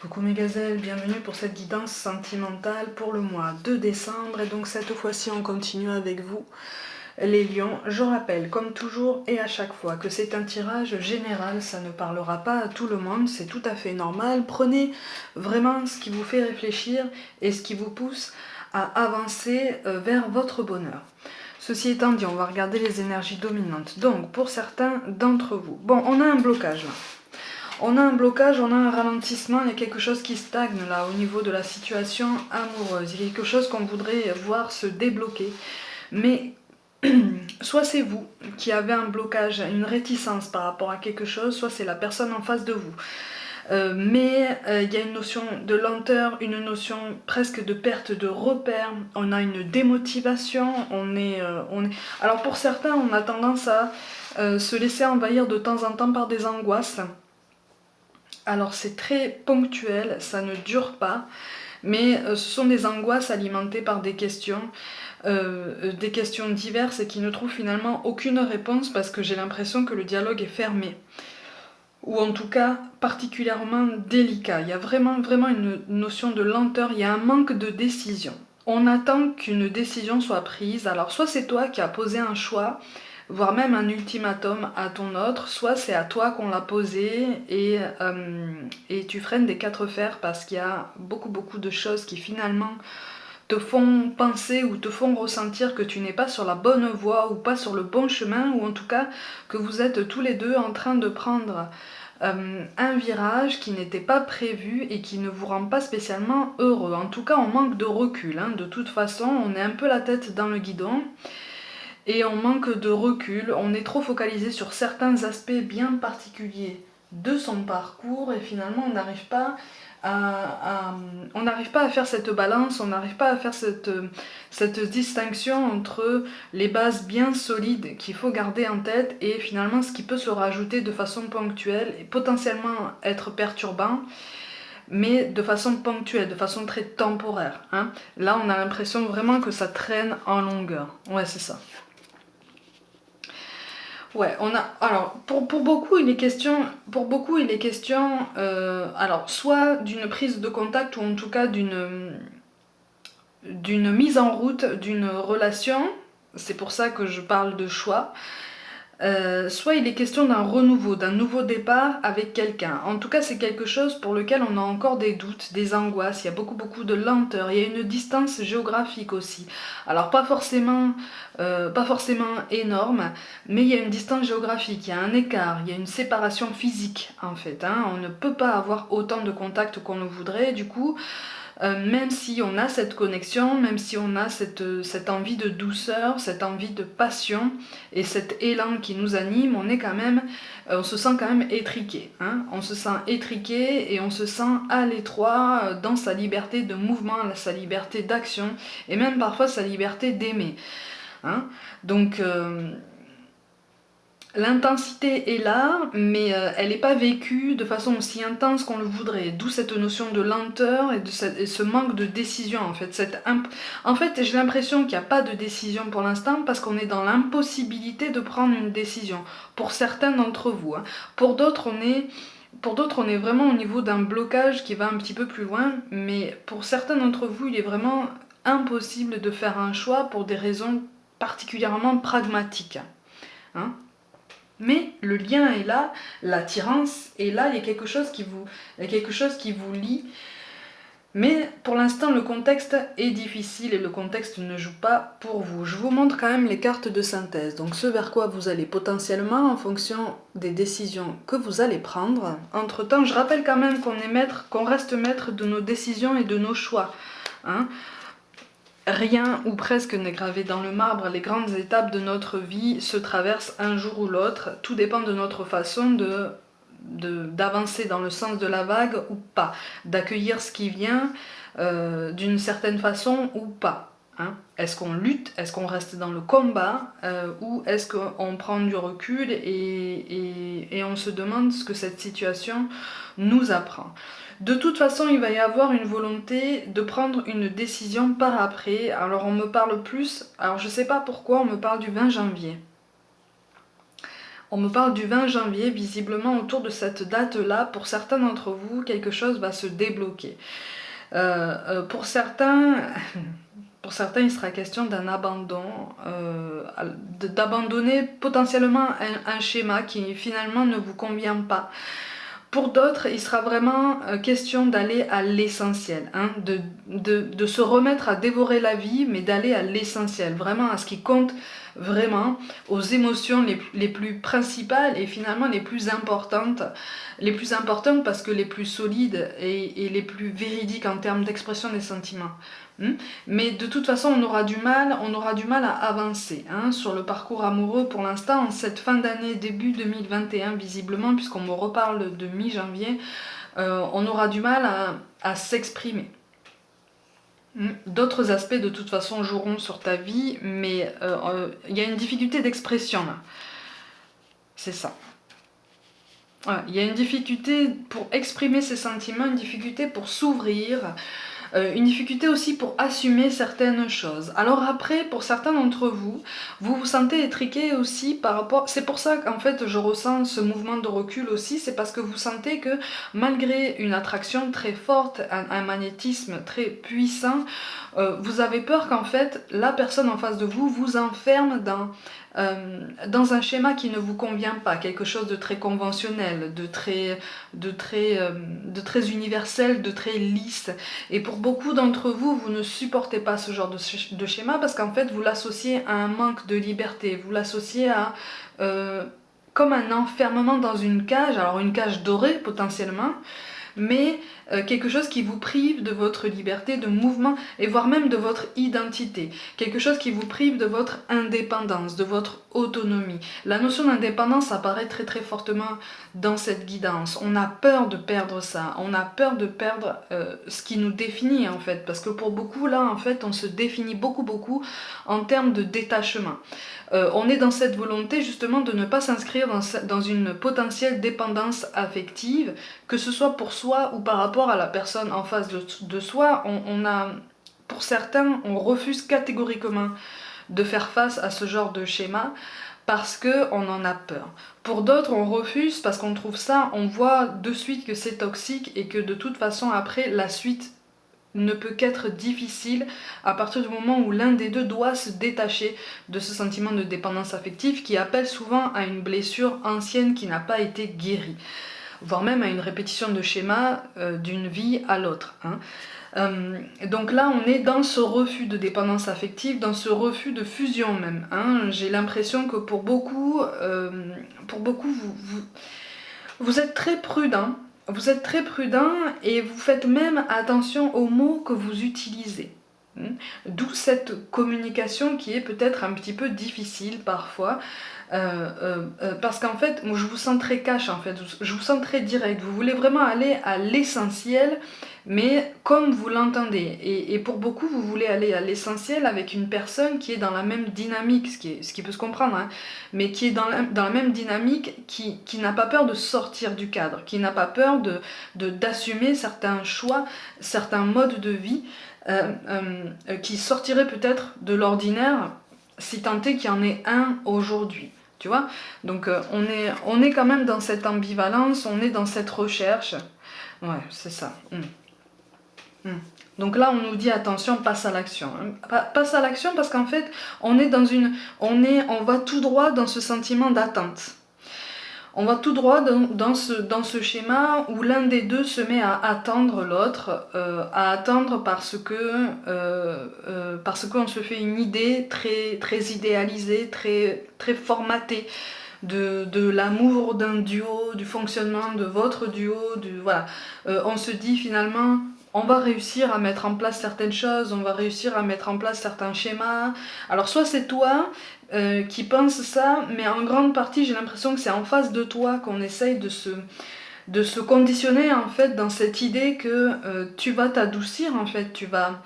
Coucou mes gazelles, bienvenue pour cette guidance sentimentale pour le mois de décembre. Et donc cette fois-ci on continue avec vous les lions. Je rappelle comme toujours et à chaque fois que c'est un tirage général, ça ne parlera pas à tout le monde, c'est tout à fait normal. Prenez vraiment ce qui vous fait réfléchir et ce qui vous pousse à avancer vers votre bonheur. Ceci étant dit, on va regarder les énergies dominantes. Donc pour certains d'entre vous, bon on a un blocage là. On a un blocage, on a un ralentissement, il y a quelque chose qui stagne là au niveau de la situation amoureuse. Il y a quelque chose qu'on voudrait voir se débloquer. Mais soit c'est vous qui avez un blocage, une réticence par rapport à quelque chose, soit c'est la personne en face de vous. Il y a une notion de lenteur, une notion presque de perte de repère, on a une démotivation, Alors pour certains, on a tendance à se laisser envahir de temps en temps par des angoisses. Alors c'est très ponctuel, ça ne dure pas, mais ce sont des angoisses alimentées par des questions diverses et qui ne trouvent finalement aucune réponse parce que j'ai l'impression que le dialogue est fermé. Ou en tout cas particulièrement délicat. Il y a vraiment une notion de lenteur, il y a un manque de décision. On attend qu'une décision soit prise, alors soit c'est toi qui as posé un choix, voire même un ultimatum à ton autre, soit c'est à toi qu'on l'a posé et tu freines des quatre fers parce qu'il y a beaucoup de choses qui finalement te font penser ou te font ressentir que tu n'es pas sur la bonne voie ou pas sur le bon chemin, ou en tout cas que vous êtes tous les deux en train de prendre un virage qui n'était pas prévu et qui ne vous rend pas spécialement heureux. En tout cas on manque de recul, hein. De toute façon on est un peu la tête dans le guidon. Et on manque de recul, on est trop focalisé sur certains aspects bien particuliers de son parcours et finalement on n'arrive pas à faire cette balance, on n'arrive pas à faire cette distinction entre les bases bien solides qu'il faut garder en tête et finalement ce qui peut se rajouter de façon ponctuelle et potentiellement être perturbant, mais de façon ponctuelle, de façon très temporaire, hein. Là on a l'impression vraiment que ça traîne en longueur, ouais c'est ça. Ouais, alors pour beaucoup il est question, alors soit d'une prise de contact ou en tout cas d'une mise en route d'une relation. C'est pour ça que je parle de choix. Soit il est question d'un renouveau, d'un nouveau départ avec quelqu'un. En tout cas, c'est quelque chose pour lequel on a encore des doutes, des angoisses, il y a beaucoup de lenteur, il y a une distance géographique aussi. Alors pas forcément énorme, mais il y a une distance géographique, il y a un écart, il y a une séparation physique en fait, hein. On ne peut pas avoir autant de contacts qu'on le voudrait, du coup... même si on a cette connexion, même si on a cette envie de douceur, cette envie de passion et cet élan qui nous anime, on se sent quand même étriqué, hein. On se sent étriqué et on se sent à l'étroit dans sa liberté de mouvement, sa liberté d'action et même parfois sa liberté d'aimer, hein. Donc l'intensité est là, mais elle n'est pas vécue de façon aussi intense qu'on le voudrait. D'où cette notion de lenteur et ce manque de décision en fait. En fait, j'ai l'impression qu'il n'y a pas de décision pour l'instant parce qu'on est dans l'impossibilité de prendre une décision. Pour certains d'entre vous, hein. Pour d'autres, on est vraiment au niveau d'un blocage qui va un petit peu plus loin, mais pour certains d'entre vous, il est vraiment impossible de faire un choix pour des raisons particulièrement pragmatiques, hein. Mais le lien est là, l'attirance est là, il y a quelque chose qui vous lie. Mais pour l'instant, le contexte est difficile et le contexte ne joue pas pour vous. Je vous montre quand même les cartes de synthèse. Donc ce vers quoi vous allez potentiellement en fonction des décisions que vous allez prendre. Entre-temps, je rappelle quand même qu'on reste maître de nos décisions et de nos choix, hein. Rien ou presque n'est gravé dans le marbre, les grandes étapes de notre vie se traversent un jour ou l'autre, tout dépend de notre façon d'avancer dans le sens de la vague ou pas, d'accueillir ce qui vient d'une certaine façon ou pas, hein. Est-ce qu'on lutte, est-ce qu'on reste dans le combat ou est-ce qu'on prend du recul et on se demande ce que cette situation nous apprend. De toute façon, il va y avoir une volonté de prendre une décision par après. Alors on me parle plus, alors je sais pas pourquoi on me parle du 20 janvier. On me parle du 20 janvier, visiblement autour de cette date-là, pour certains d'entre vous, quelque chose va se débloquer. Pour certains, pour certains, il sera question d'un abandon, d'abandonner potentiellement un schéma qui finalement ne vous convient pas. Pour d'autres, il sera vraiment question d'aller à l'essentiel, hein, de se remettre à dévorer la vie, mais d'aller à l'essentiel, vraiment à ce qui compte vraiment, aux émotions les plus principales et finalement les plus importantes parce que les plus solides et les plus véridiques en termes d'expression des sentiments. Mais de toute façon, on aura du mal à avancer hein, sur le parcours amoureux pour l'instant, en cette fin d'année, début 2021, visiblement, puisqu'on me reparle de mi-janvier, on aura du mal à s'exprimer. D'autres aspects, de toute façon, joueront sur ta vie, mais il y a une difficulté d'expression, là. C'est ça. Il y a une difficulté pour exprimer ses sentiments, une difficulté pour s'ouvrir, une difficulté aussi pour assumer certaines choses. Alors après, pour certains d'entre vous, vous vous sentez étriqué aussi par rapport... C'est pour ça qu'en fait je ressens ce mouvement de recul aussi, c'est parce que vous sentez que malgré une attraction très forte, un magnétisme très puissant, vous avez peur qu'en fait la personne en face de vous vous enferme dans un schéma qui ne vous convient pas, quelque chose de très conventionnel, de très universel, de très lisse. Et pour beaucoup d'entre vous, vous ne supportez pas ce genre de schéma parce qu'en fait vous l'associez à un manque de liberté, vous l'associez à comme un enfermement dans une cage, alors une cage dorée potentiellement, mais quelque chose qui vous prive de votre liberté de mouvement et voire même de votre identité, quelque chose qui vous prive de votre indépendance, de votre autonomie. La notion d'indépendance apparaît très très fortement dans cette guidance. On a peur de perdre ça, on a peur de perdre ce qui nous définit en fait, parce que pour beaucoup là en fait on se définit beaucoup en termes de détachement. On est dans cette volonté justement de ne pas s'inscrire dans une potentielle dépendance affective, que ce soit pour soi ou par rapport à la personne en face de soi. Pour certains, on refuse catégoriquement de faire face à ce genre de schéma parce qu'on en a peur. Pour d'autres, on refuse parce qu'on trouve ça, on voit de suite que c'est toxique et que de toute façon après, la suite ne peut qu'être difficile à partir du moment où l'un des deux doit se détacher de ce sentiment de dépendance affective qui appelle souvent à une blessure ancienne qui n'a pas été guérie, voire même à une répétition de schéma d'une vie à l'autre. Donc là, on est dans ce refus de dépendance affective, dans ce refus de fusion même. J'ai l'impression que pour beaucoup vous êtes très prudent. Vous êtes très prudent et vous faites même attention aux mots que vous utilisez. D'où cette communication qui est peut-être un petit peu difficile parfois. Parce qu'en fait, je vous sens très cash en fait, je vous sens très direct. Vous voulez vraiment aller à l'essentiel, mais comme vous l'entendez. Et pour beaucoup, vous voulez aller à l'essentiel avec une personne qui est dans la même dynamique, ce qui peut se comprendre, mais qui est dans la même dynamique, qui n'a pas peur de sortir du cadre, qui n'a pas peur d'assumer certains choix, certains modes de vie qui sortiraient peut-être de l'ordinaire, si tant est qu'il y en ait un aujourd'hui. Tu vois, donc on est quand même dans cette ambivalence, on est dans cette recherche. Ouais, c'est ça. Donc là, on nous dit attention, passe à l'action. Passe à l'action parce qu'en fait, on va tout droit dans ce sentiment d'attente. On va tout droit dans ce schéma où l'un des deux se met à attendre l'autre, à attendre parce qu'on se fait une idée très, très idéalisée, très, très formatée de l'amour d'un duo, du fonctionnement de votre duo, voilà. On se dit finalement, on va réussir à mettre en place certaines choses, on va réussir à mettre en place certains schémas. Alors soit c'est toi qui pense ça, mais en grande partie j'ai l'impression que c'est en face de toi qu'on essaye de se conditionner en fait dans cette idée que tu vas t'adoucir en fait, tu vas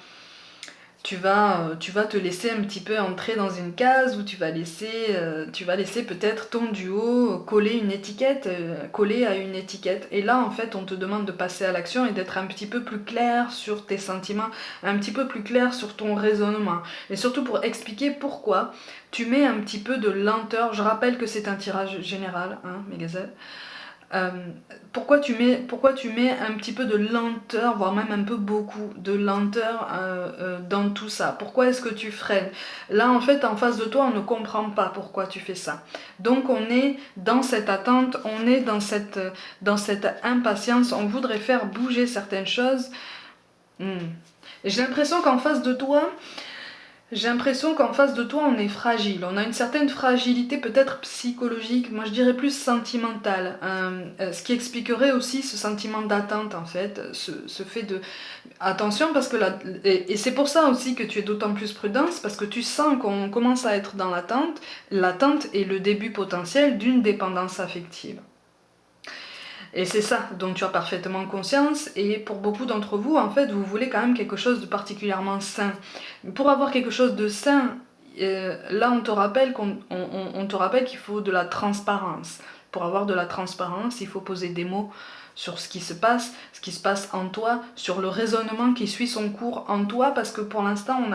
tu vas te laisser un petit peu entrer dans une case où tu vas laisser peut-être ton duo coller une étiquette, coller à une étiquette. Et là, en fait, on te demande de passer à l'action et d'être un petit peu plus clair sur tes sentiments, un petit peu plus clair sur ton raisonnement. Et surtout pour expliquer pourquoi tu mets un petit peu de lenteur. Je rappelle que c'est un tirage général, hein, mes gazelles. Euh, pourquoi tu mets un petit peu de lenteur, voire même un peu beaucoup de lenteur dans tout ça? Pourquoi est-ce que tu freines? Là, en fait, en face de toi, on ne comprend pas pourquoi tu fais ça. Donc, on est dans cette attente, on est dans cette impatience, on voudrait faire bouger certaines choses. Et j'ai l'impression qu'en face de toi, on est fragile. On a une certaine fragilité peut-être psychologique, moi je dirais plus sentimentale. Ce qui expliquerait aussi ce sentiment d'attente en fait, ce fait de... Attention parce que là... Et c'est pour ça aussi que tu es d'autant plus prudente, parce que tu sens qu'on commence à être dans l'attente. L'attente est le début potentiel d'une dépendance affective. Et c'est ça dont tu as parfaitement conscience, et pour beaucoup d'entre vous, en fait, vous voulez quand même quelque chose de particulièrement sain. Pour avoir quelque chose de sain, là on te rappelle on te rappelle qu'il faut de la transparence. Pour avoir de la transparence, il faut poser des mots sur ce qui se passe en toi, sur le raisonnement qui suit son cours en toi, parce que pour l'instant on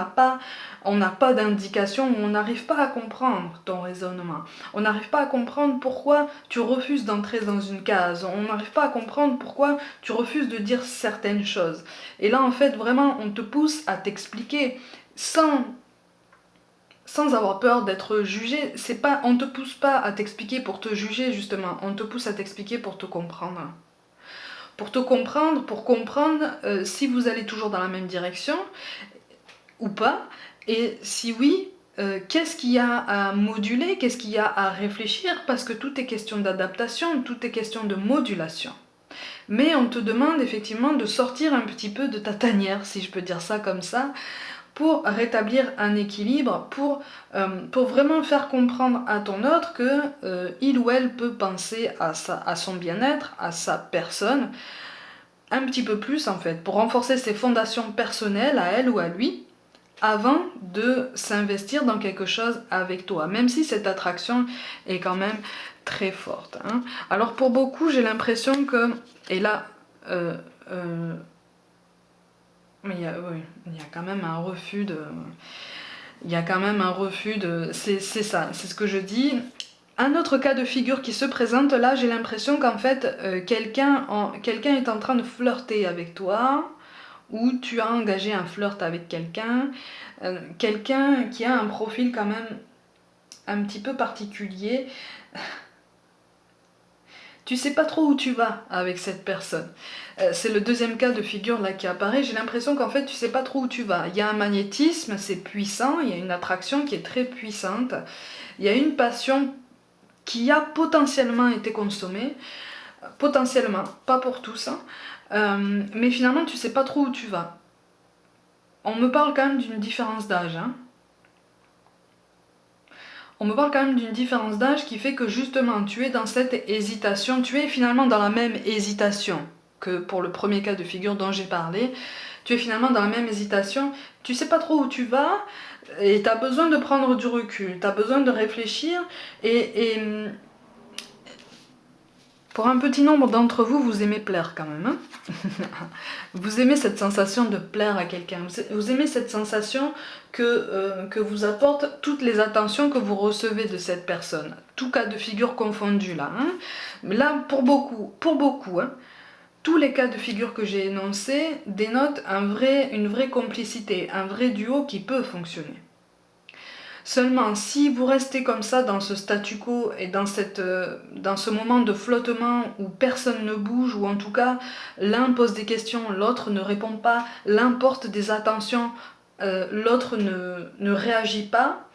n'a pas d'indication, on n'arrive pas à comprendre ton raisonnement. On n'arrive pas à comprendre pourquoi tu refuses d'entrer dans une case. On n'arrive pas à comprendre pourquoi tu refuses de dire certaines choses. Et là, en fait, vraiment, on te pousse à t'expliquer sans avoir peur d'être jugé. On te pousse pas à t'expliquer pour te juger, justement. On te pousse à t'expliquer pour te comprendre. Pour te comprendre, pour comprendre si vous allez toujours dans la même direction ou pas. Et si oui, qu'est-ce qu'il y a à moduler, qu'est-ce qu'il y a à réfléchir, parce que tout est question d'adaptation, tout est question de modulation. Mais on te demande effectivement de sortir un petit peu de ta tanière, si je peux dire ça comme ça, pour rétablir un équilibre, pour vraiment faire comprendre à ton autre que il ou elle peut penser à son bien-être, à sa personne, un petit peu plus en fait, pour renforcer ses fondations personnelles à elle ou à lui, avant de s'investir dans quelque chose avec toi, même si cette attraction est quand même très forte. Hein. Alors pour beaucoup, j'ai l'impression que, et là, mais il y a quand même un refus de... Il y a quand même un refus de... C'est ça, c'est ce que je dis. Un autre cas de figure qui se présente là, j'ai l'impression qu'en fait, quelqu'un est en train de flirter avec toi, ou tu as engagé un flirt avec quelqu'un, quelqu'un qui a un profil quand même un petit peu particulier. Tu sais pas trop où tu vas avec cette personne. C'est le deuxième cas de figure là qui apparaît. J'ai l'impression qu'en fait tu sais pas trop où tu vas. Il y a un magnétisme, c'est puissant, il y a une attraction qui est très puissante. Il y a une passion qui a potentiellement été consommée. Potentiellement, pas pour tous. Hein. Mais finalement tu sais pas trop où tu vas. On me parle quand même d'une différence d'âge. Hein. On me parle quand même d'une différence d'âge qui fait que justement tu es dans cette hésitation, tu es finalement dans la même hésitation que pour le premier cas de figure dont j'ai parlé. Tu es finalement dans la même hésitation, tu sais pas trop où tu vas et tu as besoin de prendre du recul, tu as besoin de réfléchir et pour un petit nombre d'entre vous, vous aimez plaire quand même. Hein. Vous aimez cette sensation de plaire à quelqu'un. Vous aimez cette sensation que vous apporte toutes les attentions que vous recevez de cette personne. Tout cas de figure confondu là. Hein. Mais là, pour beaucoup, hein, tous les cas de figure que j'ai énoncés dénotent une vraie complicité, un vrai duo qui peut fonctionner. Seulement, si vous restez comme ça dans ce statu quo et dans ce moment de flottement où personne ne bouge, ou en tout cas l'un pose des questions, l'autre ne répond pas, l'un porte des attentions, l'autre ne réagit pas,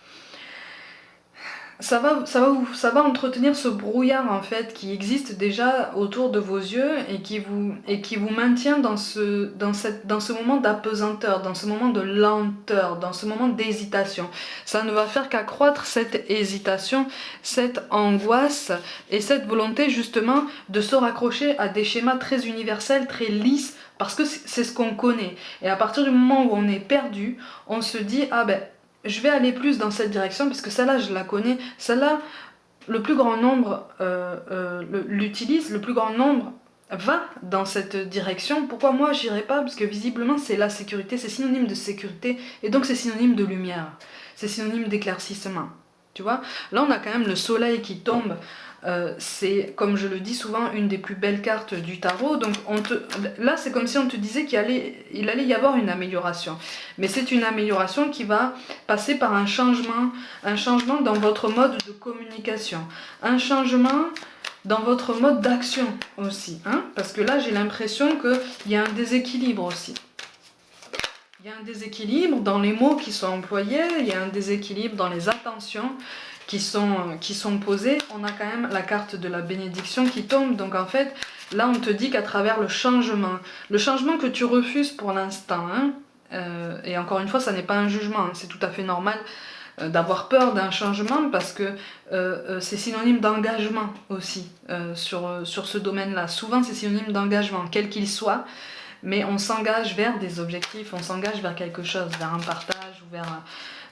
ça va entretenir ce brouillard en fait qui existe déjà autour de vos yeux et qui vous maintient dans ce moment d'apesanteur, dans ce moment de lenteur, dans ce moment d'hésitation. Ça ne va faire qu'accroître cette hésitation, cette angoisse et cette volonté justement de se raccrocher à des schémas très universels, très lisses, parce que c'est ce qu'on connaît. Et à partir du moment où on est perdu, on se dit ah ben je vais aller plus dans cette direction parce que celle-là je la connais, celle-là le plus grand nombre l'utilise, le plus grand nombre va dans cette direction, pourquoi moi j'irai pas? Parce que visiblement c'est la sécurité, c'est synonyme de sécurité et donc c'est synonyme de lumière, c'est synonyme d'éclaircissement. Tu vois, là on a quand même le soleil qui tombe, c'est comme je le dis souvent une des plus belles cartes du tarot, donc là c'est comme si on te disait il allait y avoir une amélioration, mais c'est une amélioration qui va passer par un changement dans votre mode de communication, un changement dans votre mode d'action aussi, hein, parce que là j'ai l'impression qu'il y a un déséquilibre aussi. Il y a un déséquilibre dans les mots qui sont employés, il y a un déséquilibre dans les attentions qui sont posées. On a quand même la carte de la bénédiction qui tombe, donc en fait, là on te dit qu'à travers le changement que tu refuses pour l'instant, hein, et encore une fois, ça n'est pas un jugement, hein, c'est tout à fait normal d'avoir peur d'un changement parce que c'est synonyme d'engagement aussi sur ce domaine-là. Souvent c'est synonyme d'engagement, quel qu'il soit, mais on s'engage vers des objectifs, on s'engage vers quelque chose, vers un partage ou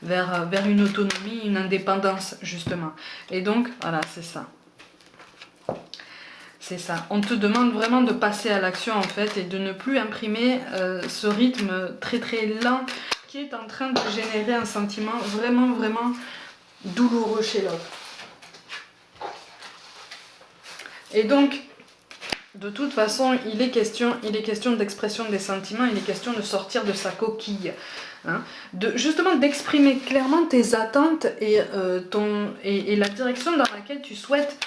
vers une autonomie, une indépendance justement. Et donc voilà, c'est ça. C'est ça. On te demande vraiment de passer à l'action en fait et de ne plus imprimer ce rythme très très lent qui est en train de générer un sentiment vraiment vraiment douloureux chez l'autre. Et donc, de toute façon, il est question d'expression des sentiments, il est question de sortir de sa coquille. Hein, justement d'exprimer clairement tes attentes et la direction dans laquelle tu souhaites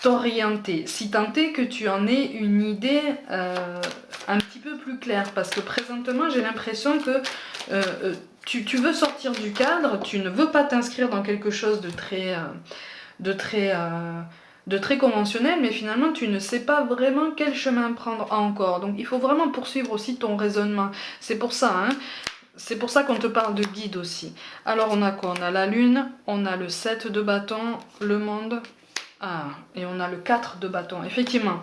t'orienter, si tant est que tu en aies une idée un petit peu plus claire, parce que présentement j'ai l'impression que tu veux sortir du cadre, tu ne veux pas t'inscrire dans quelque chose de très conventionnel, mais finalement tu ne sais pas vraiment quel chemin prendre encore, donc il faut vraiment poursuivre aussi ton raisonnement, c'est pour ça, hein. C'est pour ça qu'on te parle de guide aussi. Alors on a quoi? On a la lune, on a le 7 de bâton, le monde, et on a le 4 de bâton, effectivement.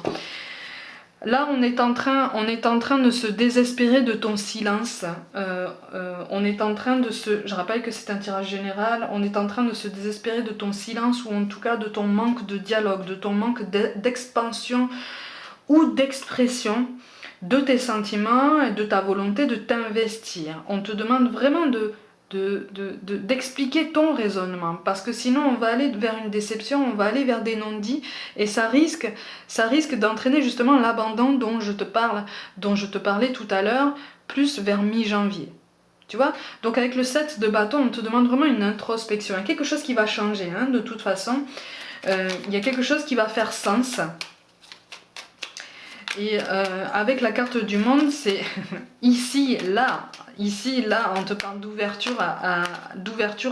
Là, on est en train de se désespérer de ton silence. On est en train de se... Je rappelle que c'est un tirage général. On est en train de se désespérer de ton silence ou en tout cas de ton manque de dialogue, de ton manque d'expansion ou d'expression de tes sentiments et de ta volonté de t'investir. On te demande vraiment d'expliquer ton raisonnement, parce que sinon on va aller vers une déception, on va aller vers des non-dits, et ça risque d'entraîner justement l'abandon dont je te parlais tout à l'heure, plus vers mi-janvier. Tu vois? Donc avec le 7 de bâton, on te demande vraiment une introspection. Il y a quelque chose qui va changer, hein, de toute façon. Il y a quelque chose qui va faire sens. Et avec la carte du monde, c'est ici, là, on te parle d'ouverture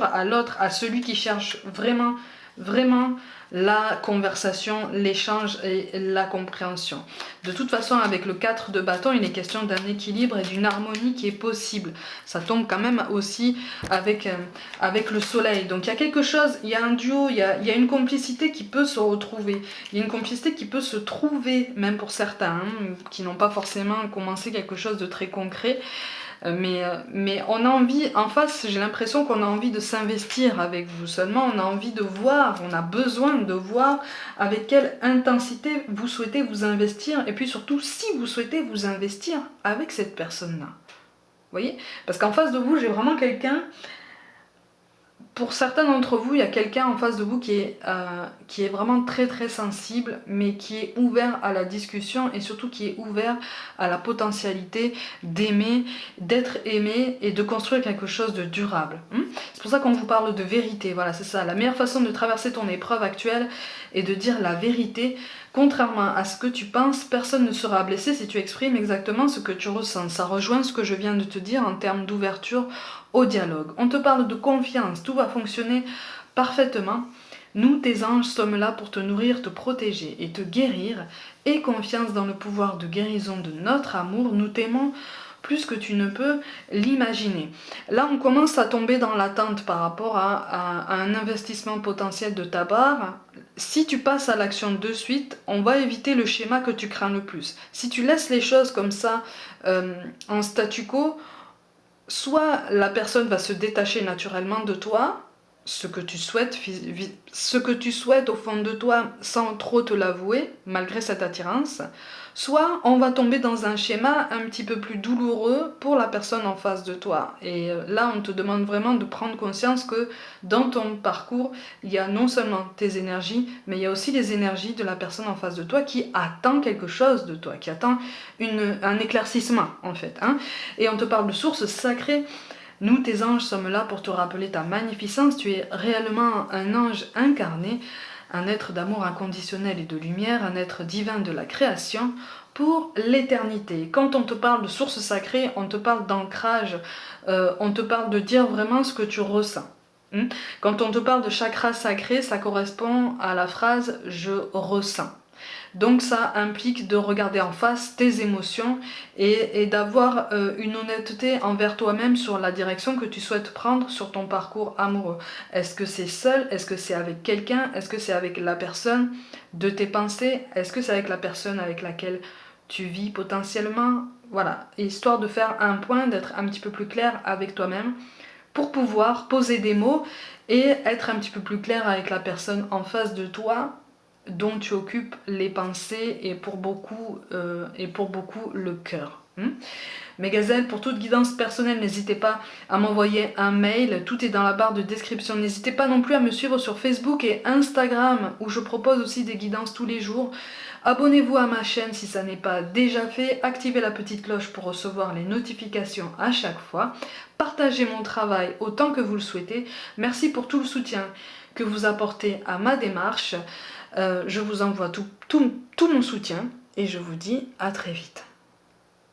à l'autre, à celui qui cherche vraiment, vraiment la conversation, l'échange et la compréhension. De toute façon, avec le 4 de bâton, il est question d'un équilibre et d'une harmonie qui est possible. Ça tombe quand même aussi avec le soleil. Donc il y a quelque chose, il y a un duo, il y a une complicité qui peut se retrouver. Il y a une complicité qui peut se trouver, même pour certains, hein, qui n'ont pas forcément commencé quelque chose de très concret. Mais on a envie, en face, j'ai l'impression qu'on a envie de s'investir avec vous. Seulement, on a envie de voir, on a besoin de voir avec quelle intensité vous souhaitez vous investir. Et puis surtout, si vous souhaitez vous investir avec cette personne-là. Vous voyez? Parce qu'en face de vous, j'ai vraiment quelqu'un... Pour certains d'entre vous, il y a quelqu'un en face de vous qui est vraiment très très sensible, mais qui est ouvert à la discussion et surtout qui est ouvert à la potentialité d'aimer, d'être aimé et de construire quelque chose de durable. C'est pour ça qu'on vous parle de vérité, voilà, c'est ça. La meilleure façon de traverser ton épreuve actuelle est de dire la vérité. Contrairement à ce que tu penses, personne ne sera blessé si tu exprimes exactement ce que tu ressens. Ça rejoint ce que je viens de te dire en termes d'ouverture au dialogue. On te parle de confiance, tout va fonctionner parfaitement. Nous, tes anges, sommes là pour te nourrir, te protéger et te guérir. Aie confiance dans le pouvoir de guérison de notre amour. Nous t'aimons plus que tu ne peux l'imaginer. Là, on commence à tomber dans l'attente par rapport à un investissement potentiel de ta part. Si tu passes à l'action de suite, on va éviter le schéma que tu crains le plus. Si tu laisses les choses comme ça en statu quo, soit la personne va se détacher naturellement de toi, ce que tu souhaites au fond de toi sans trop te l'avouer, malgré cette attirance, soit on va tomber dans un schéma un petit peu plus douloureux pour la personne en face de toi. Et là, on te demande vraiment de prendre conscience que dans ton parcours, il y a non seulement tes énergies, mais il y a aussi les énergies de la personne en face de toi qui attend quelque chose de toi, qui attend un éclaircissement en fait. Hein. Et on te parle de sources sacrées. Nous, tes anges, sommes là pour te rappeler ta magnificence. Tu es réellement un ange incarné, un être d'amour inconditionnel et de lumière, un être divin de la création pour l'éternité. Quand on te parle de sources sacrées, on te parle d'ancrage, on te parle de dire vraiment ce que tu ressens. Quand on te parle de chakra sacré, ça correspond à la phrase « je ressens ». Donc ça implique de regarder en face tes émotions et d'avoir une honnêteté envers toi-même sur la direction que tu souhaites prendre sur ton parcours amoureux. Est-ce que c'est seul? Est-ce que c'est avec quelqu'un? Est-ce que c'est avec la personne de tes pensées? Est-ce que c'est avec la personne avec laquelle tu vis potentiellement? Voilà, histoire de faire un point, d'être un petit peu plus clair avec toi-même pour pouvoir poser des mots et être un petit peu plus clair avec la personne en face de toi dont tu occupes les pensées et pour beaucoup le cœur. Mes gazelles, pour toute guidance personnelle, n'hésitez pas à m'envoyer un mail, tout est dans la barre de description. N'hésitez pas non plus à me suivre sur Facebook et Instagram où je propose aussi des guidances tous les jours. Abonnez-vous à ma chaîne si ça n'est pas déjà fait, activez la petite cloche pour recevoir les notifications à chaque fois. Partagez mon travail autant que vous le souhaitez. Merci pour tout le soutien que vous apportez à ma démarche. Je vous envoie tout mon soutien et je vous dis à très vite.